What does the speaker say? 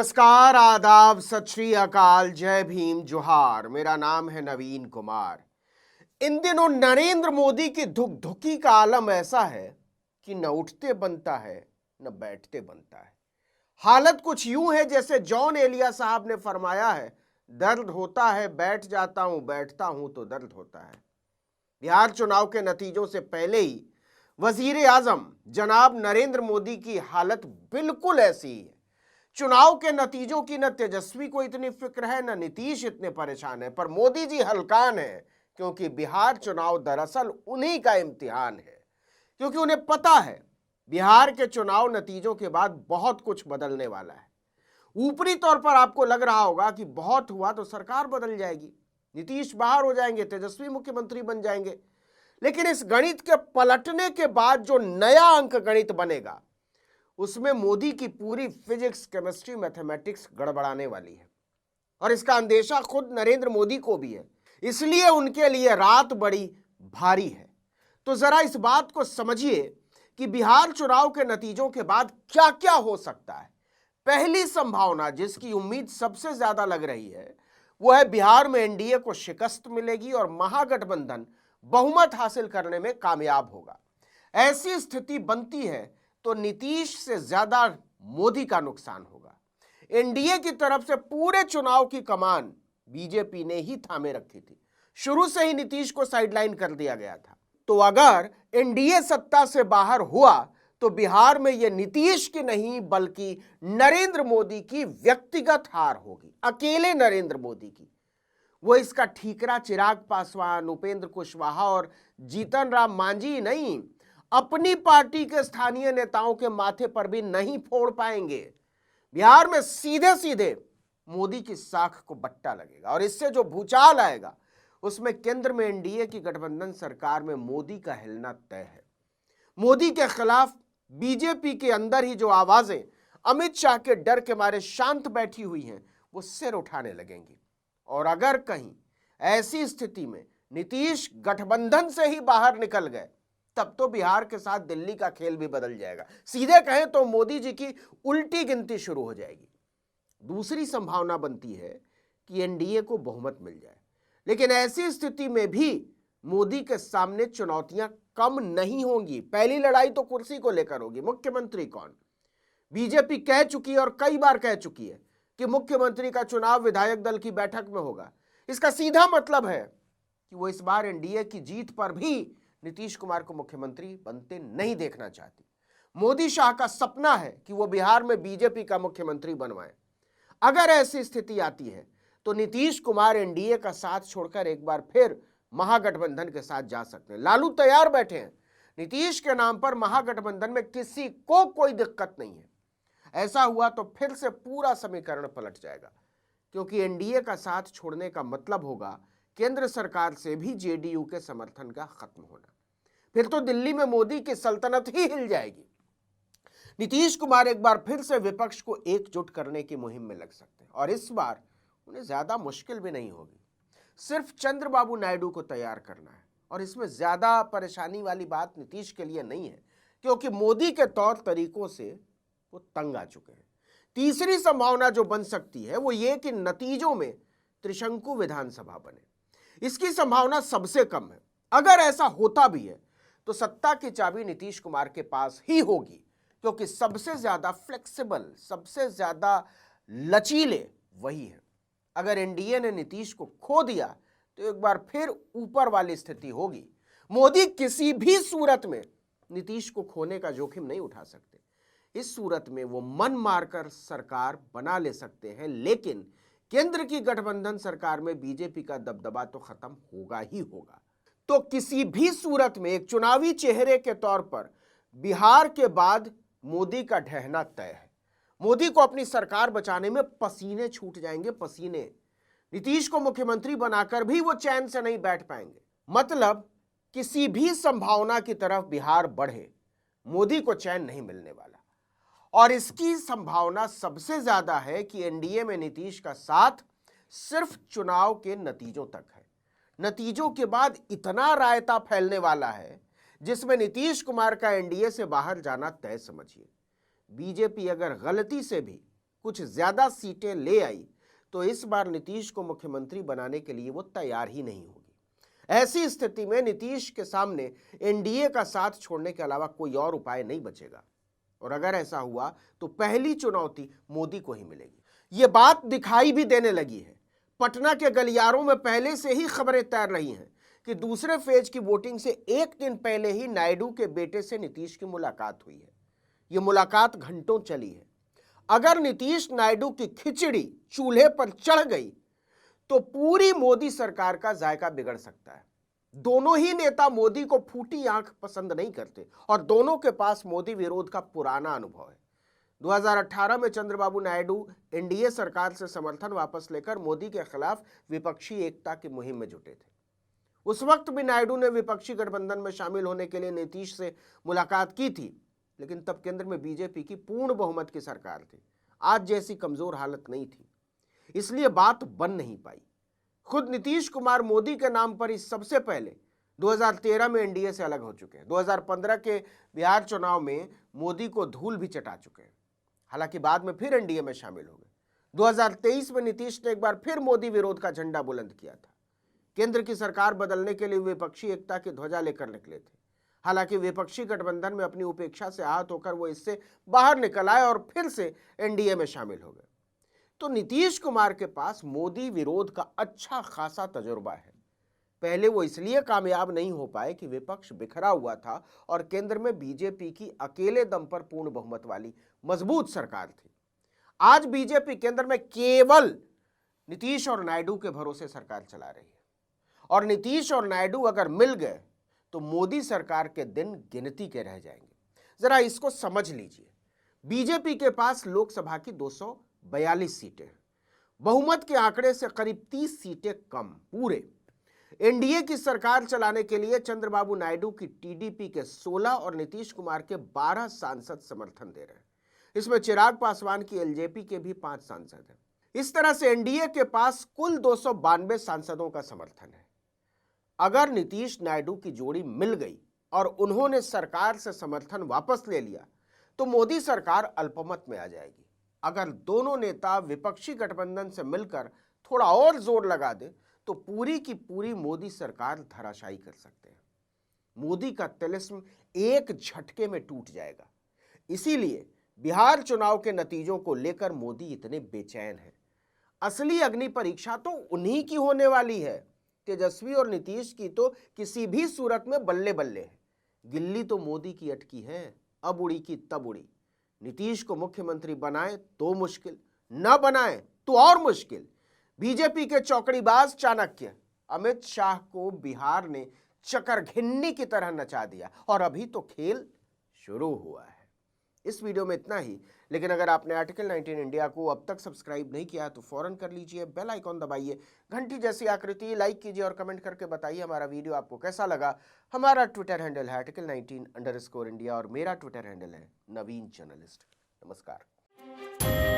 नमस्कार, आदाब, सत श्री अकाल, जय भीम, जोहार। मेरा नाम है नवीन कुमार। इन दिनों नरेंद्र मोदी की धुकधुकी का आलम ऐसा है कि न उठते बनता है न बैठते बनता है। हालत कुछ यूं है जैसे जॉन एलिया साहब ने फरमाया है, दर्द होता है बैठ जाता हूं, बैठता हूं तो दर्द होता है। बिहार चुनाव के नतीजों से पहले ही वजीर आजम जनाब नरेंद्र मोदी की हालत बिल्कुल ऐसी ही है। चुनाव के नतीजों की न तेजस्वी को इतनी फिक्र है, न नीतीश इतने परेशान है, पर मोदी जी हलकान है, क्योंकि बिहार चुनाव दरअसल उन्हीं का इम्तिहान है। क्योंकि उन्हें पता है बिहार के चुनाव नतीजों के बाद बहुत कुछ बदलने वाला है। ऊपरी तौर पर आपको लग रहा होगा कि बहुत हुआ तो सरकार बदल जाएगी, नीतीश बाहर हो जाएंगे, तेजस्वी मुख्यमंत्री बन जाएंगे। लेकिन इस गणित के पलटने के बाद जो नया अंक गणित बनेगा उसमें मोदी की पूरी फिजिक्स, केमिस्ट्री, मैथमेटिक्स गड़बड़ाने वाली है। और इसका अंदेशा खुद नरेंद्र मोदी को भी है, इसलिए उनके लिए रात बड़ी भारी है। तो जरा इस बात को समझिए कि बिहार चुनाव के नतीजों के बाद क्या क्या हो सकता है। पहली संभावना जिसकी उम्मीद सबसे ज्यादा लग रही है वो है बिहार में एनडीए को शिकस्त मिलेगी और महागठबंधन बहुमत हासिल करने में कामयाब होगा। ऐसी स्थिति बनती है तो नीतीश से ज्यादा मोदी का नुकसान होगा। एनडीए की तरफ से पूरे चुनाव की कमान बीजेपी ने ही थामे रखी थी, शुरू से ही नीतीश को साइडलाइन कर दिया गया था। तो अगर एनडीए सत्ता से बाहर हुआ तो बिहार में यह नीतीश की नहीं बल्कि नरेंद्र मोदी की व्यक्तिगत हार होगी, अकेले नरेंद्र मोदी की। वो इसका ठीकरा चिराग पासवान, उपेंद्र कुशवाहा और जीतन राम मांझी नहीं, अपनी पार्टी के स्थानीय नेताओं के माथे पर भी नहीं फोड़ पाएंगे। बिहार में सीधे सीधे मोदी की साख को बट्टा लगेगा और इससे जो भूचाल आएगा उसमें केंद्र में एनडीए की गठबंधन सरकार में मोदी का हिलना तय है। मोदी के खिलाफ बीजेपी के अंदर ही जो आवाजें अमित शाह के डर के मारे शांत बैठी हुई हैं वो सिर उठाने लगेंगी। और अगर कहीं ऐसी स्थिति में नीतीश गठबंधन से ही बाहर निकल गए तब तो बिहार के साथ दिल्ली का खेल भी बदल जाएगा। सीधे कहें तो मोदी जी की उल्टी गिनती शुरू हो जाएगी। दूसरी संभावना बनती है कि एनडीए को बहुमत मिल जाए, लेकिन ऐसी स्थिति में भी मोदी के सामने चुनौतियां कम नहीं होंगी। पहली लड़ाई तो कुर्सी को लेकर होगी, मुख्यमंत्री कौन। बीजेपी कह चुकी है और कई बार कह चुकी है कि मुख्यमंत्री का चुनाव विधायक दल की बैठक में होगा। इसका सीधा मतलब है कि वो इस बार एनडीए की जीत पर भी नीतीश कुमार को मुख्यमंत्री बनते नहीं देखना चाहती। मोदी शाह का सपना है कि वो बिहार में बीजेपी का मुख्यमंत्री बनवाएं। अगर ऐसी स्थिति आती है तो नीतीश कुमार एनडीए का साथ छोड़कर एक बार फिर महागठबंधन के साथ जा सकते हैं। लालू तैयार बैठे हैं, नीतीश के नाम पर महागठबंधन में किसी को कोई दिक्कत नहीं है। ऐसा हुआ तो फिर से पूरा समीकरण पलट जाएगा, क्योंकि एनडीए का साथ छोड़ने का मतलब होगा केंद्र सरकार से भी जेडीयू के समर्थन का खत्म होना। फिर तो दिल्ली में मोदी की सल्तनत ही हिल जाएगी। नीतीश कुमार एक बार फिर से विपक्ष को एकजुट करने की मुहिम में लग सकते हैं और इस बार उन्हें ज्यादा मुश्किल भी नहीं होगी। सिर्फ चंद्रबाबू नायडू को तैयार करना है और इसमें ज्यादा परेशानी वाली बात नीतीश के लिए नहीं है, क्योंकि मोदी के तौर तरीकों से वो तंग आ चुके हैं। तीसरी संभावना जो बन सकती है वो ये कि नतीजों में त्रिशंकु विधानसभा बने। इसकी संभावना सबसे कम है। अगर ऐसा होता भी है तो सत्ता की चाबी नीतीश कुमार के पास ही होगी, क्योंकि सबसे ज्यादा फ्लेक्सिबल, सबसे ज्यादा लचीले वही है। अगर एनडीए ने नीतीश को खो दिया तो एक बार फिर ऊपर वाली स्थिति होगी। मोदी किसी भी सूरत में नीतीश को खोने का जोखिम नहीं उठा सकते। इस सूरत में वो मन मारकर सरकार बना ले सकते हैं, लेकिन केंद्र की गठबंधन सरकार में बीजेपी का दबदबा तो खत्म होगा ही होगा। तो किसी भी सूरत में एक चुनावी चेहरे के तौर पर बिहार के बाद मोदी का ढहना तय है। मोदी को अपनी सरकार बचाने में पसीने छूट जाएंगे, पसीने। नीतीश को मुख्यमंत्री बनाकर भी वो चैन से नहीं बैठ पाएंगे। मतलब किसी भी संभावना की तरफ बिहार बढ़े, मोदी को चैन नहीं मिलने वाला। और इसकी संभावना सबसे ज्यादा है कि एनडीए में नीतीश का साथ सिर्फ चुनाव के नतीजों तक है। नतीजों के बाद इतना रायता फैलने वाला है जिसमें नीतीश कुमार का एनडीए से बाहर जाना तय समझिए। बीजेपी अगर गलती से भी कुछ ज्यादा सीटें ले आई तो इस बार नीतीश को मुख्यमंत्री बनाने के लिए वो तैयार ही नहीं होगी। ऐसी स्थिति में नीतीश के सामने एनडीए का साथ छोड़ने के अलावा कोई और उपाय नहीं बचेगा और अगर ऐसा हुआ तो पहली चुनौती मोदी को ही मिलेगी। ये बात दिखाई भी देने लगी है। पटना के गलियारों में पहले से ही खबरें तैर रही हैं कि दूसरे फेज की वोटिंग से एक दिन पहले ही नायडू के बेटे से नीतीश की मुलाकात हुई है। यह मुलाकात घंटों चली है। अगर नीतीश नायडू की खिचड़ी चूल्हे पर चढ़ गई तो पूरी मोदी सरकार का जायका बिगड़ सकता है। दोनों ही नेता मोदी को फूटी आंख पसंद नहीं करते और दोनों के पास मोदी विरोध का पुराना अनुभव है। 2018 में चंद्रबाबू नायडू एनडीए सरकार से समर्थन वापस लेकर मोदी के खिलाफ विपक्षी एकता की मुहिम में जुटे थे। उस वक्त भी नायडू ने विपक्षी गठबंधन में शामिल होने के लिए नीतीश से मुलाकात की थी, लेकिन तब केंद्र में बीजेपी की पूर्ण बहुमत की सरकार थी। आज जैसी कमजोर हालत नहीं थी, इसलिए बात बन नहीं पाई। खुद नीतीश कुमार मोदी के नाम पर ही सबसे पहले 2013 में एनडीए से अलग हो चुके हैं। 2015 के बिहार चुनाव में मोदी को धूल भी चटा चुके हैं, हालांकि बाद में फिर एनडीए में शामिल हो गए। 2023 में नीतीश ने एक बार फिर मोदी विरोध का झंडा बुलंद किया था। केंद्र की सरकार बदलने के लिए विपक्षी एकता की ध्वजा लेकर निकले थे। हालांकि विपक्षी गठबंधन में अपनी उपेक्षा से आहत होकर वो इससे बाहर निकल आए और फिर से एनडीए में शामिल हो गए। तो नीतीश कुमार के पास मोदी विरोध का अच्छा खासा तजुर्बा है। पहले वो इसलिए कामयाब नहीं हो पाए कि विपक्ष बिखरा हुआ था और केंद्र में बीजेपी की अकेले दम पर पूर्ण बहुमत वाली मजबूत सरकार थी। आज बीजेपी केंद्र में केवल नीतीश और नायडू के भरोसे सरकार चला रही है और नीतीश और नायडू अगर मिल गए तो मोदी सरकार के दिन गिनती के रह जाएंगे। जरा इसको समझ लीजिए। बीजेपी के पास लोकसभा की 242 सीटें हैं, बहुमत के आंकड़े से करीब 30 सीटें कम। पूरे एनडीए की सरकार चलाने के लिए चंद्रबाबू नायडू की टीडीपी के 16 और नीतीश कुमार के 12 सांसद समर्थन दे रहे हैं। इसमें चिराग पासवान की एलजेपी के भी 5 सांसद हैं। इस तरह से एनडीए के पास कुल 292 सांसदों का समर्थन है। अगर नीतीश नायडू की जोड़ी मिल गई और उन्होंने सरकार से समर्थन वापस ले लिया तो मोदी सरकार अल्पमत में आ जाएगी। अगर दोनों नेता विपक्षी गठबंधन से मिलकर थोड़ा और जोर लगा दे तो पूरी की पूरी मोदी सरकार धराशायी कर सकते हैं। मोदी का तिलिस्म एक झटके में टूट जाएगा। इसीलिए बिहार चुनाव के नतीजों को लेकर मोदी इतने बेचैन हैं। असली अग्नि परीक्षा तो उन्हीं की होने वाली है। तेजस्वी और नीतीश की तो किसी भी सूरत में बल्ले बल्ले है। गिल्ली तो मोदी की अटकी है, अब उड़ी की तब उड़ी। नीतीश को मुख्यमंत्री बनाए तो मुश्किल, न बनाए तो और मुश्किल। बीजेपी के चौकड़ीबाज चाणक्य अमित शाह को बिहार ने चकरघिन्नी की तरह नचा दिया और अभी तो खेल शुरू हुआ है। इस वीडियो में इतना ही, लेकिन अगर आपने आर्टिकल 19 इंडिया को अब तक सब्सक्राइब नहीं किया तो फौरन कर लीजिए, बेल आइकॉन दबाइए, घंटी जैसी आकृति लाइक कीजिए और कमेंट करके बताइए हमारा वीडियो आपको कैसा लगा। हमारा ट्विटर हैंडल है article19_India और मेरा ट्विटर हैंडल है नवीन जर्नलिस्ट। नमस्कार।